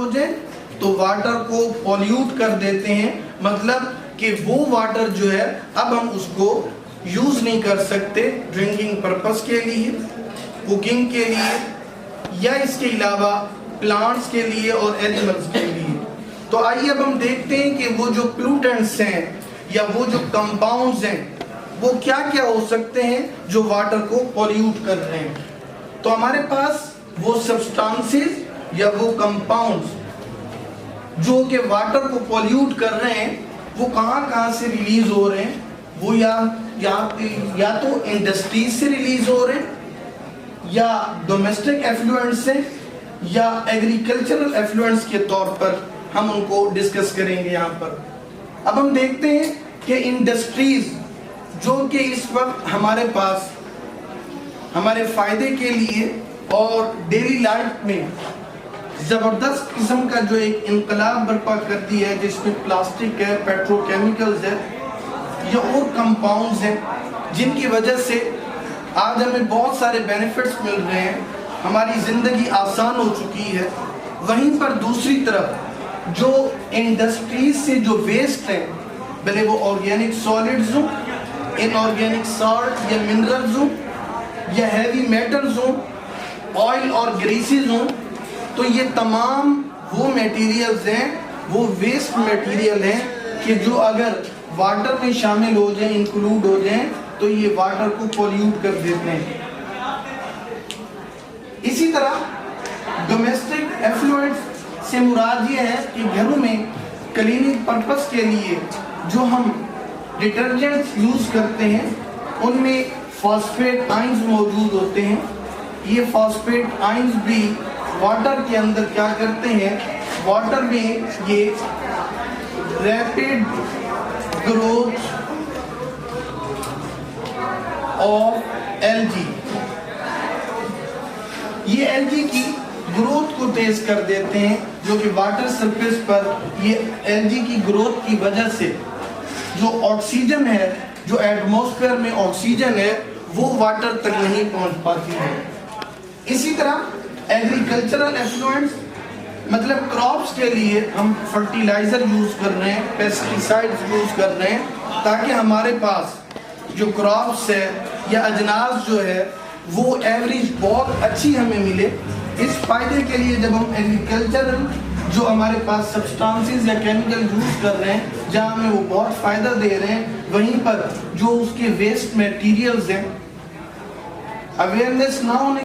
ہو جائیں تو واٹر کو پولیوٹ کر دیتے ہیں، مطلب کہ وہ واٹر جو ہے اب ہم اس کو یوز نہیں کر سکتے ڈرنکنگ پرپس کے لیے، کوکنگ کے لیے، یا اس کے علاوہ پلانٹس کے لیے اور اینیملز کے لیے۔ تو آئیے اب ہم دیکھتے ہیں کہ وہ جو پلوٹنٹس ہیں یا وہ جو کمپاؤنڈز ہیں وہ کیا کیا ہو سکتے ہیں جو واٹر کو پولیوٹ کر رہے ہیں۔ تو ہمارے پاس وہ سبسٹانسز یا وہ کمپاؤنڈز جو کہ واٹر کو پولیوٹ کر رہے ہیں وہ کہاں سے ریلیز ہو رہے ہیں، وہ یا تو انڈسٹریز سے ریلیز ہو رہے ہیں، یا ڈومیسٹک ایفلوئنٹ سے، یا ایگریکلچرل ایفلوئنٹس کے طور پر ہم ان کو ڈسکس کریں گے یہاں پر۔ اب ہم دیکھتے ہیں کہ انڈسٹریز جو کہ اس وقت ہمارے پاس ہمارے فائدے کے لیے اور ڈیلی لائف میں زبردست قسم کا جو ایک انقلاب برپا کرتی ہے، جس میں پلاسٹک ہے، پیٹرو کیمیکلز ہے یا اور کمپاؤنڈز ہیں، جن کی وجہ سے آج ہمیں بہت سارے بینیفٹس مل رہے ہیں، ہماری زندگی آسان ہو چکی ہے۔ وہیں پر دوسری طرف جو انڈسٹریز سے جو ویسٹ ہیں، بھلے وہ آرگینک سالڈز ہوں، ان آرگینک سالٹ یا منرلز ہوں، یا ہیوی میٹلز ہوں، آئل اور گریسز ہوں، تو یہ تمام وہ میٹیریلز ہیں، وہ ویسٹ میٹیریل ہیں کہ جو اگر واٹر میں شامل ہو جائیں، انکلوڈ ہو جائیں، تو یہ واٹر کو پولیوٹ کر دیتے ہیں۔ اسی طرح ڈومیسٹک ایفلوئنٹس سے مراد یہ ہے کہ گھروں میں کلیننگ پرپس کے لیے جو ہم ڈٹرجنٹس یوز کرتے ہیں ان میں فاسفیٹ آئنز موجود ہوتے ہیں۔ یہ فاسفیٹ آئنز بھی واٹر کے اندر کیا کرتے ہیں، واٹر میں یہ ریپڈ گروتھ آف ایلجی، یہ ایلجی کی گروتھ کو تیز کر دیتے ہیں، جو کہ واٹر سرفیس پر یہ ایلجی کی گروتھ کی وجہ سے جو آکسیجن ہے، جو ایٹماسفیئر میں آکسیجن ہے، وہ واٹر تک نہیں پہنچ پاتی ہے۔ اسی طرح ایگریکلچرل ایفلوئنٹس، مطلب کراپس کے لیے ہم فرٹیلائزر یوز کر رہے ہیں، پیسٹیسائڈز یوز کر رہے ہیں، تاکہ ہمارے پاس جو کراپس ہے یا اجناس جو ہے وہ ایوریج بہت اچھی ہمیں ملے۔ اس فائدے کے لیے جب ہم ایگریکلچرل جو ہمارے پاس سبسٹانسز یا کیمیکل یوز کر رہے ہیں جہاں ہمیں وہ بہت فائدہ دے رہے ہیں، وہیں پر جو اس کے ویسٹ میٹیریلز ہیں، اویئرنیس نہ ہونے